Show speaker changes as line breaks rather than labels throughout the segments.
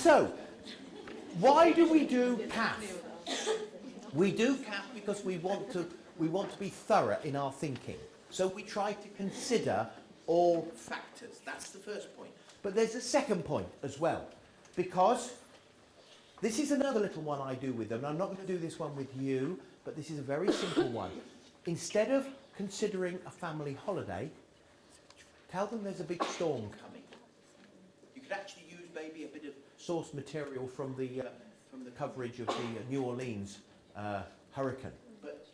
So, why do we do CAF? We do CAF because we want to be thorough in our thinking. So we try to consider all factors. That's the first point. But there's a second point as well, because this is another little one I do with them. I'm not going to do this one with you, but this is a very simple one. Instead of considering a family holiday, tell them there's a big storm coming. You could actually use maybe a bit of source material from the coverage of the New Orleans hurricane. But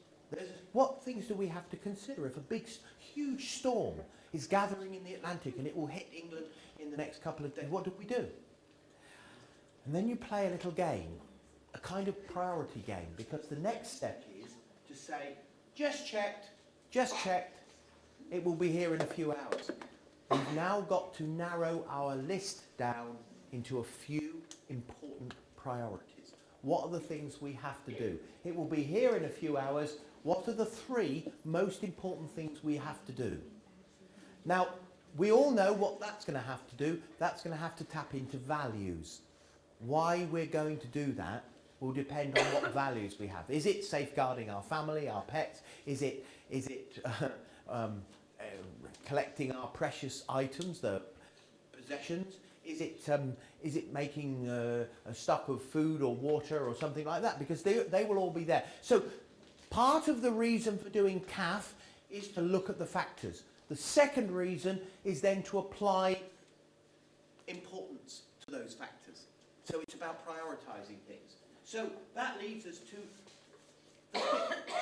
what things do we have to consider if a big, huge storm is gathering in the Atlantic and it will hit England in the next couple of days? What do we do? And then you play a little game, a kind of priority game, because the next step is to say, just checked, it will be here in a few hours. We've now got to narrow our list down into a few important priorities. What are the things we have to do? It will be here in a few hours. What are the 3 most important things we have to do? Now, we all know what that's going to have to do. That's going to have to tap into values. Why we're going to do that will depend on what values we have. Is it safeguarding our family, our pets? Is it collecting our precious items, the possessions? Is it making a stock of food or water or something like that? Because they will all be there. So part of the reason for doing CAF is to look at the factors. The second reason is then to apply importance to those factors. So it's about prioritising things. So that leads us to...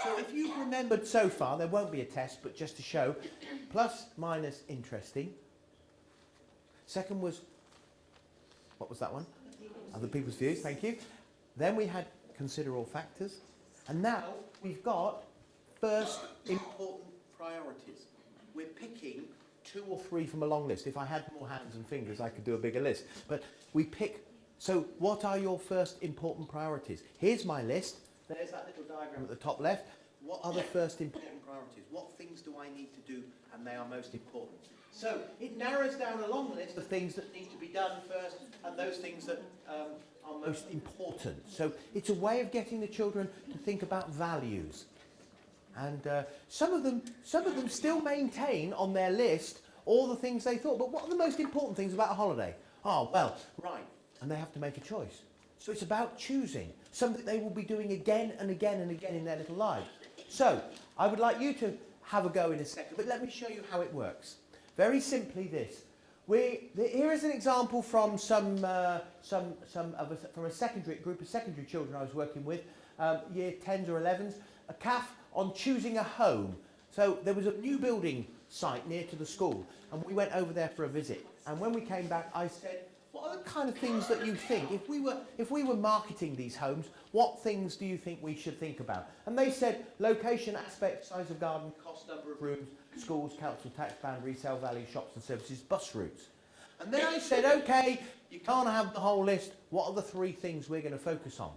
So if you've remembered so far, there won't be a test, but just to show, plus, minus, interesting. Second was... What was that one? Other people's views, thank you. Then we had consider all factors. And now we've got first important priorities. We're picking 2 or 3 from a long list. If I had more hands and fingers, I could do a bigger list. But we pick... So what are your first important priorities? Here's my list. There's that little diagram at the top left. What are the first important priorities? What things do I need to do and they are most important? So it narrows down a long list of things that need to be done first and those things that are most important. So it's a way of getting the children to think about values. And some of them still maintain on their list all the things they thought. But what are the most important things about a holiday? Oh, well, right. And they have to make a choice. So it's about choosing something they will be doing again and again and again in their little lives. So I would like you to have a go in a second, but let me show you how it works. Very simply this. Here is an example from from a secondary group of secondary children I was working with, year 10s or 11s, a CAF on choosing a home. So there was a new building site near to the school, and we went over there for a visit. And when we came back, I said, what are the kind of things that you think? If we were marketing these homes, what things do you think we should think about? And they said location, aspect, size of garden, cost, number of rooms, schools, council tax band, resale value, shops and services, bus routes. And then I said, okay, you can't have the whole list. What are the 3 things we're going to focus on?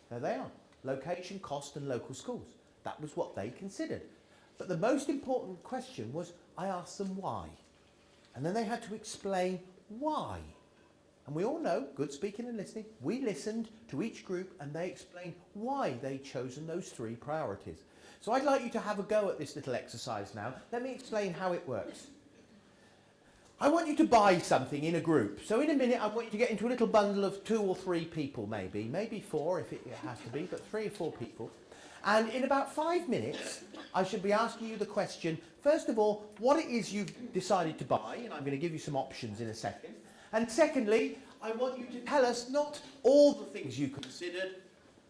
There they are. Location, cost and local schools. That was what they considered. But the most important question was, I asked them why. And then they had to explain why. And we all know, good speaking and listening, we listened to each group and they explained why they'd chosen those 3 priorities. So I'd like you to have a go at this little exercise now. Let me explain how it works. I want you to buy something in a group. So in a minute I want you to get into a little bundle of 2 or 3 people maybe 4 if it has to be, but 3 or 4 people. And in about 5 minutes I should be asking you the question, first of all, what it is you've decided to buy, and I'm going to give you some options in a second. And secondly, I want you to tell us not all the things you considered,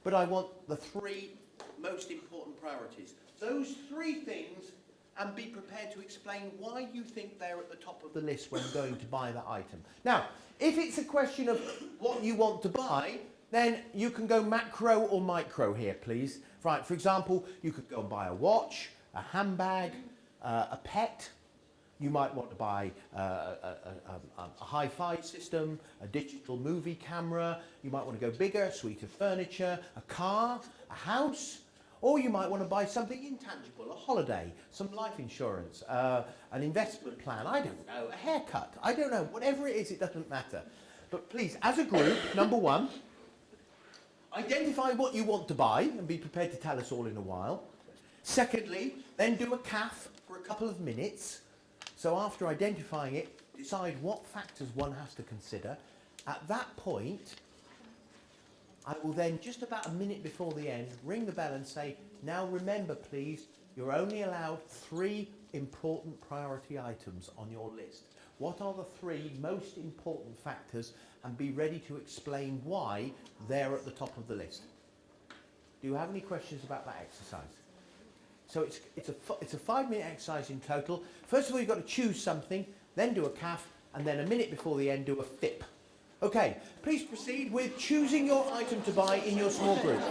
but I want the 3 most important priorities. Those 3 things, and be prepared to explain why you think they're at the top of the list when going to buy that item. Now, if it's a question of what you want to buy, then you can go macro or micro here, please. Right, for example, you could go and buy a watch, a handbag, a pet. You might want to buy a hi-fi system, a digital movie camera. You might want to go bigger, a suite of furniture, a car, a house. Or you might want to buy something intangible, a holiday, some life insurance, an investment plan, I don't know, a haircut, I don't know, whatever it is, it doesn't matter. But please, as a group, number one, identify what you want to buy and be prepared to tell us all in a while. Secondly, then do a CAF for a couple of minutes. So after identifying it, decide what factors one has to consider. At that point, I will then, just about a minute before the end, ring the bell and say, now remember please, you're only allowed 3 important priority items on your list. What are the 3 most important factors, and be ready to explain why they're at the top of the list. Do you have any questions about that exercise? So it's a 5-minute exercise in total. First of all, you've got to choose something, then do a CAF, and then a minute before the end do a FIP. Okay, please proceed with choosing your item to buy in your small group.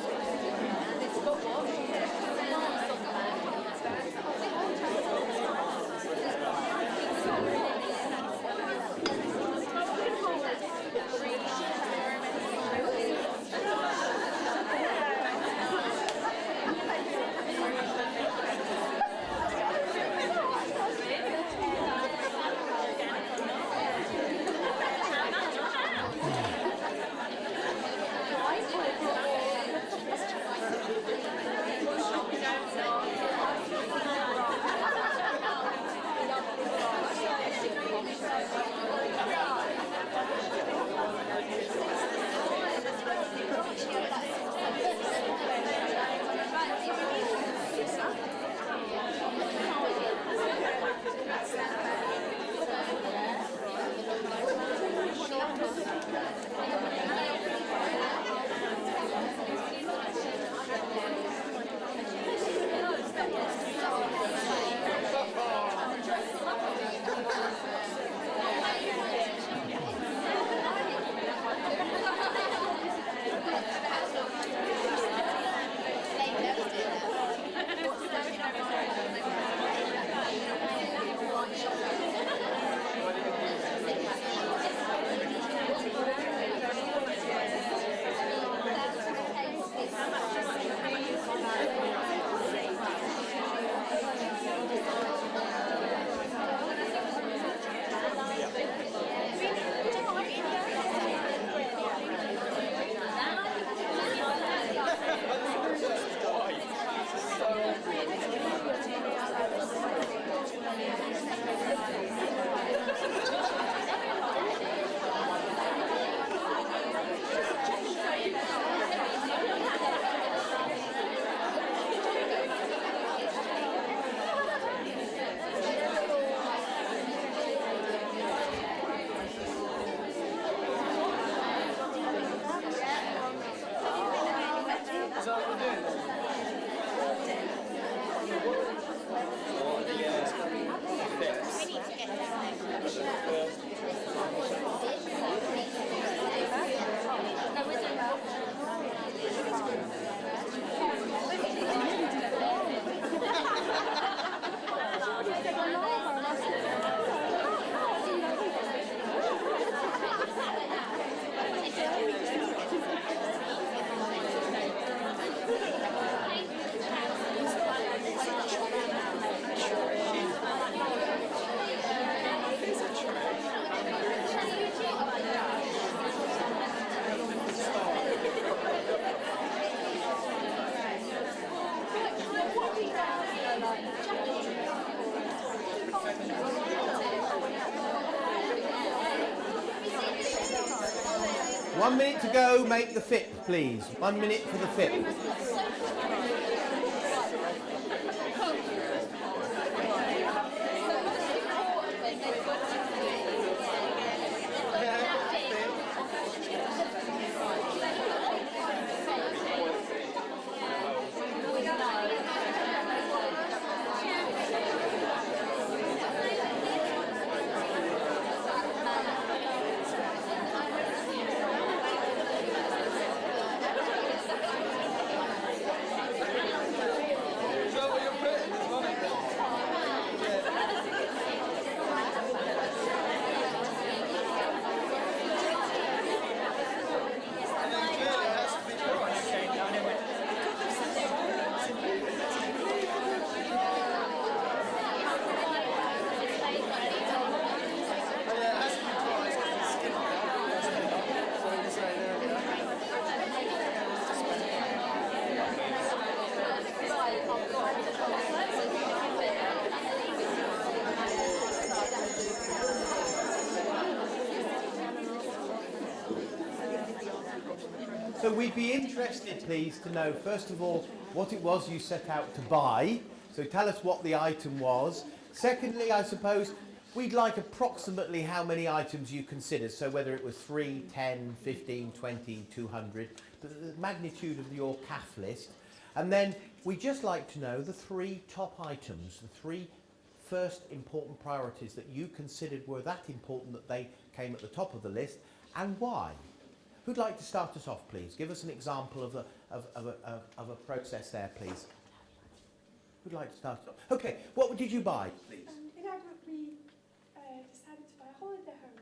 One minute to go, make the FIP, please. 1 minute for the FIP. So we'd be interested, please, to know, first of all, what it was you set out to buy. So tell us what the item was. Secondly, I suppose, we'd like approximately how many items you considered. So whether it was 3, 10, 15, 20, 200, the magnitude of your CAF list. And then we'd just like to know the 3 top items, the 3 first important priorities that you considered were that important that they came at the top of the list, and why. Who'd like to start us off, please? Give us an example of a process there, please. Who'd like to start us off? Okay, what did you buy, please?
In our group, we decided to buy a holiday home.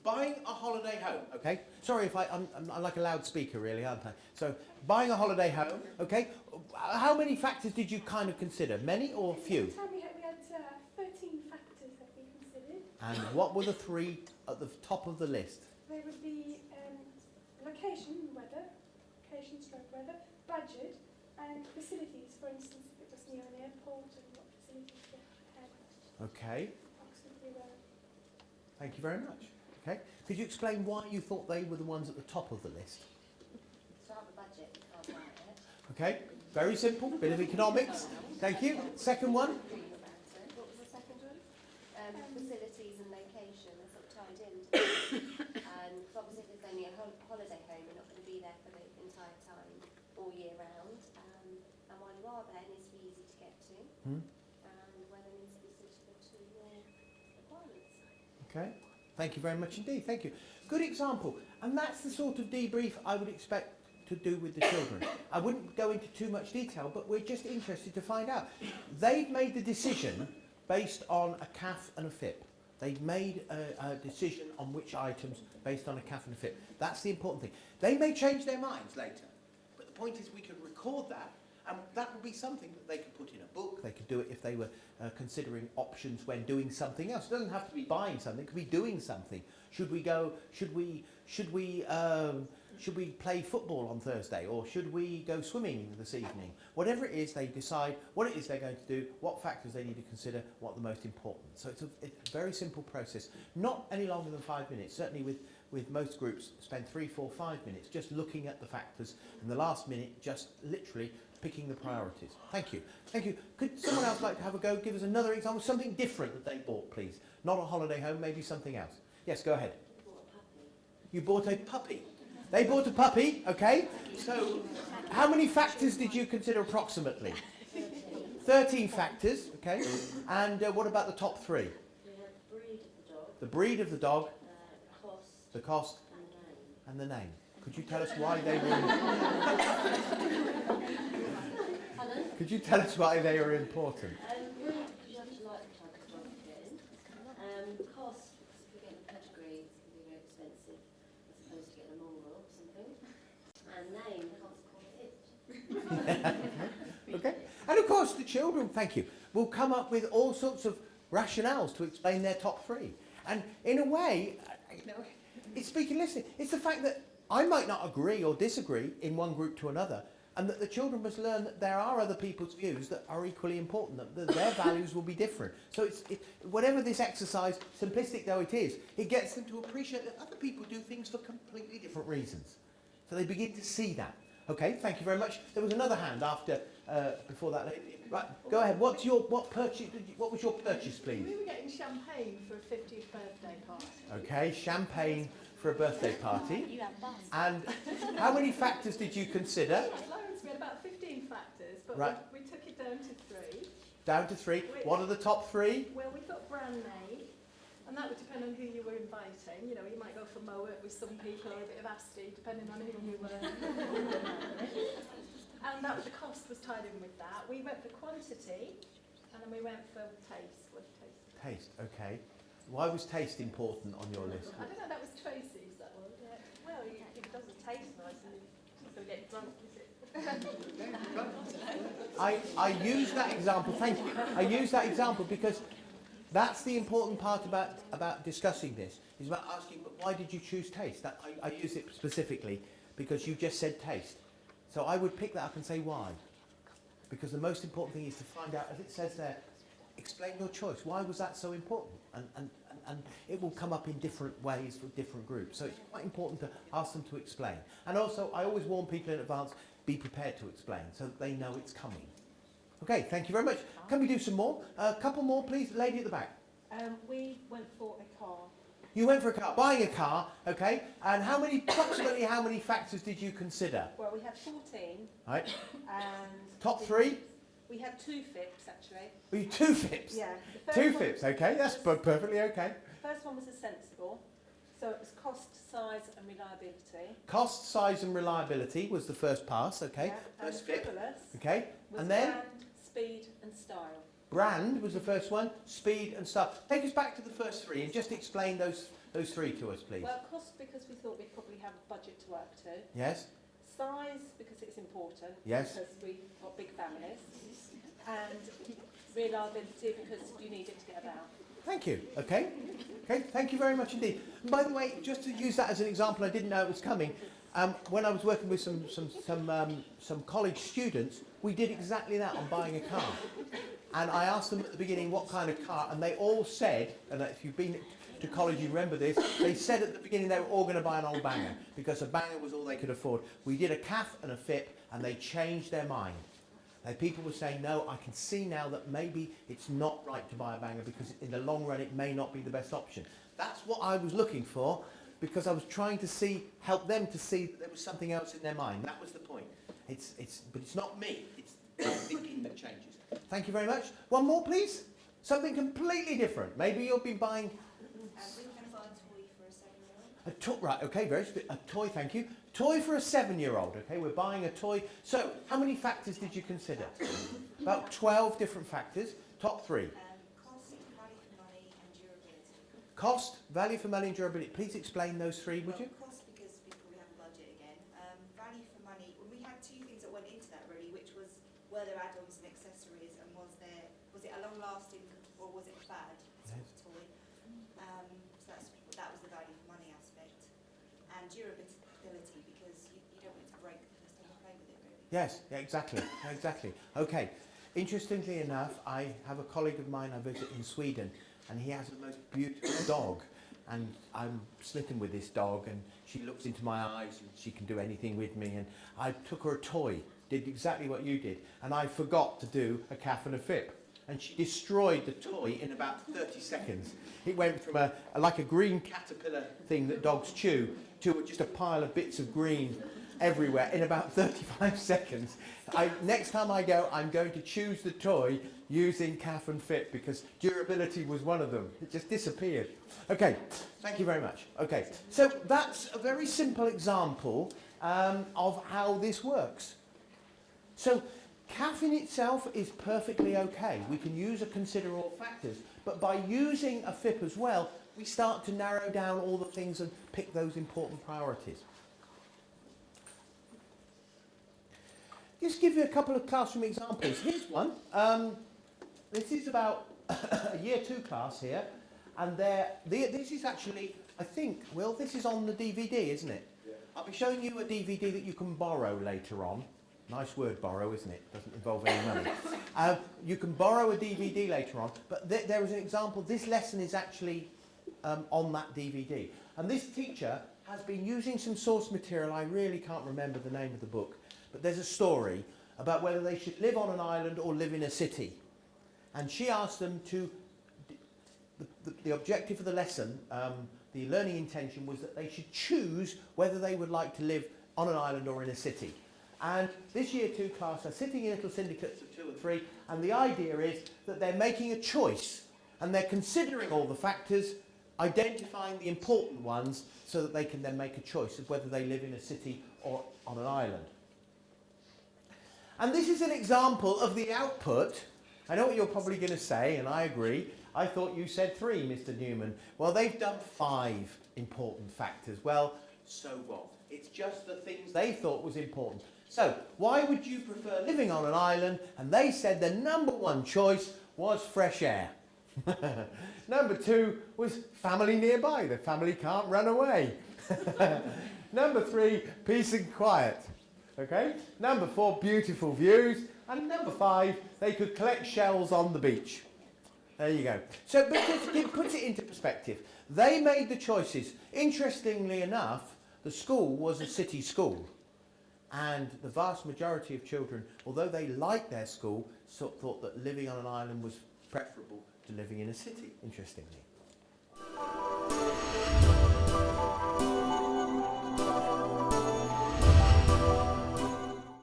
Buying a holiday home, okay? Sorry if I'm like a loudspeaker, really, aren't I? So, buying a holiday home, okay? How many factors did you kind of consider? Many or few?
At the time we had 13 factors that we considered.
And what were the 3 at the top of the list?
They would be location, weather, weather, budget, and facilities. For instance, if it was near an airport and what facilities they had.
Okay,
Approximately where.
thank you very much. Okay, could you explain why you thought they were the ones at the top of the list?
Start the budget, you can't buy it.
Okay, very simple, bit of economics. Thank you. Second one?
What was the second one? Facilities and location are sort of tied in. And obviously if there's only a holiday home, you're not going to be there for the entire time, all year round. And while you are there, it needs to be easy to get to. And weather needs to be suitable to your requirements.
Okay, thank you very much indeed. Thank you. Good example. And that's the sort of debrief I would expect to do with the children. I wouldn't go into too much detail, but we're just interested to find out. They've made the decision based on a CAF and a FIP. They've made a decision on which items based on a CAF and a FIP. That's the important thing. They may change their minds later, but the point is we can record that, and that would be something that they could put in a book. They could do it if they were considering options when doing something else. It doesn't have to be buying something, it could be doing something. Should we go, should we play football on Thursday, or should we go swimming this evening? Whatever it is, they decide what it is they're going to do, what factors they need to consider, what the most important. So it's a very simple process, not any longer than 5 minutes. Certainly with most groups, spend 3, 4, 5 minutes just looking at the factors, and the last minute just literally picking the priorities. Thank you. Thank you. Could someone else like to have a go? Give us another example, something different that they bought, please. Not a holiday home, maybe something else. Yes, go ahead. You bought a puppy. They bought a puppy, okay? So, how many factors did you consider approximately? 13 factors, okay? And what about the top 3?
We had the breed of the dog.
The breed of the dog,
The cost.
the cost,
And the name.
and the name. Could you tell us why they were...
Pardon?
Could you tell us why they are important?
Breed, because you have to like the type of dog you're getting. Cost, because if you're getting a pedigree, it's going to be very expensive, as opposed to getting a mongrel or something. And name, can't call it.
Okay. And of course the children, thank you, will come up with all sorts of rationales to explain their top 3. And in a way, it's speaking listening. It's the fact that I might not agree or disagree in one group to another, and that the children must learn that there are other people's views that are equally important, that their values will be different. So whatever this exercise, simplistic though it is, it gets them to appreciate that other people do things for completely different reasons. So they begin to see that. Okay, thank you very much. There was another hand after, before that lady. Right, go ahead. What was your purchase, please?
We were getting champagne for a 50th birthday party.
Okay, champagne for a birthday party.
You have bus.
And how many factors did you consider?
Loads, we had about 15 factors, but
Right.
we took it down to 3.
Down to 3. What are the top 3?
Well, we thought brand name, and that would depend on who you were inviting. You know, you might go for Moet with some people, or a bit of Asti, depending on who you were. And the cost was tied in with that. We went for quantity, and then we went for taste. What taste?
Taste, okay. Why was taste important on your list?
I don't know, that was Tracy's, that one. Yeah. Well, if it doesn't taste nice, then you're going to get drunk, is it?
I use that example, thank you. I use that example because that's the important part about discussing this, is about asking, but why did you choose taste? I use it specifically because you just said taste. So I would pick that up and say why. Because the most important thing is to find out, as it says there, explain your choice. Why was that so important? And it will come up in different ways for different groups. So it's quite important to ask them to explain. And also, I always warn people in advance, be prepared to explain so that they know it's coming. Okay, thank you very much. Can we do some more? A couple more, please. Lady at the back.
We went for a car.
You went for a car, buying a car, okay. And approximately how many factors did you consider?
Well, we had 14.
Right.
And
Top three?
we had 2 FIPs, actually.
Well, 2 FIPs?
Yeah.
Two FIPs, okay. That's perfectly okay.
The first one was a sensible. So it was cost, size and reliability.
Cost, size and reliability was the first pass, okay.
Yeah, and
First FIP.
frivolous
Okay.
was
And then?
brand, speed and style.
Brand was the first one, speed and style. Take us back to the first three and just explain those three to us, please.
Well, cost because we thought we'd probably have a budget to work to.
Yes?
Size because it's important.
Yes.
Because we've got big families. And reliability because you need it to get about.
Thank you. Okay. Okay. Thank you very much indeed. And by the way, just to use that as an example, I didn't know it was coming. When I was working with some college students, we did exactly that on buying a car. And I asked them at the beginning what kind of car, and they all said, and if you've been to college, you remember this, they said at the beginning they were all going to buy an old banger because a banger was all they could afford. We did a CAF and a FIP, and they changed their mind. People were saying, no, I can see now that maybe it's not right to buy a banger because in the long run it may not be the best option. That's what I was looking for because I was trying to help them to see that there was something else in their mind. That was the point. But it's not me. It's my thinking that changes. Thank you very much. One more, please. Something completely different. Maybe you'll be buying...
We were going to buy a toy for a 7-year-old.
Right, okay, a toy, thank you. Toy for a 7-year-old, okay, we're buying a toy. So, how many factors did you consider? About 12 different factors. Top three.
Cost, value for money and durability.
Cost, value for money and durability. Please explain those three, would you?
Cost because we probably have a budget again. Value for money. Well, we had 2 things that went into that really, which was were there add-ons and accessories, and was it a long-lasting or was it a fad sort of toy? So that was the value for money aspect, and durability because you don't want it to break the first time you play with it really.
Yes, yeah, exactly, exactly. Okay. Interestingly enough, I have a colleague of mine I visit in Sweden, and he has the most beautiful dog. And I'm smitten with this dog, and she looks into my eyes, and she can do anything with me. And I took her a toy, did exactly what you did, and I forgot to do a CAF and a FIP. And she destroyed the toy in about 30 seconds. It went from like a green caterpillar thing that dogs chew to just a pile of bits of green everywhere in about 35 seconds. Next time I go, I'm going to choose the toy using CAF and FIP because durability was one of them. It just disappeared. Okay, thank you very much. Okay, so that's a very simple example of how this works. So CAF in itself is perfectly okay. We can use a consider all factors, but by using a FIP as well, we start to narrow down all the things and pick those important priorities. Just give you a couple of classroom examples. Here's one. This is about a year 2 class here, and this is actually, I think, Will, this is on the DVD, isn't it? Yeah. I'll be showing you a DVD that you can borrow later on. Nice word, borrow, isn't it? Doesn't involve any money. You can borrow a DVD later on, but there is an example. This lesson is actually on that DVD. And this teacher has been using some source material. I really can't remember the name of the book, but there's a story about whether they should live on an island or live in a city. And she asked them to, the objective of the lesson, the learning intention was that they should choose whether they would like to live on an island or in a city. And this year 2 class are sitting in little syndicates of 2 or 3, and the idea is that they're making a choice, and they're considering all the factors, identifying the important ones, so that they can then make a choice of whether they live in a city or on an island. And this is an example of the output. I know what you're probably going to say, and I agree. I thought you said 3, Mr. Newman. Well, they've done 5 important factors. Well, so what? It's just the things they thought was important. So, why would you prefer living on an island? And they said the number 1 choice was fresh air. Number 2 was family nearby. The family can't run away. Number 3, peace and quiet. Okay? Number 4, beautiful views. And number 5, they could collect shells on the beach. There you go. So, but it puts it into perspective. They made the choices. Interestingly enough, the school was a city school. And the vast majority of children, although they liked their school, thought that living on an island was preferable to living in a city, interestingly.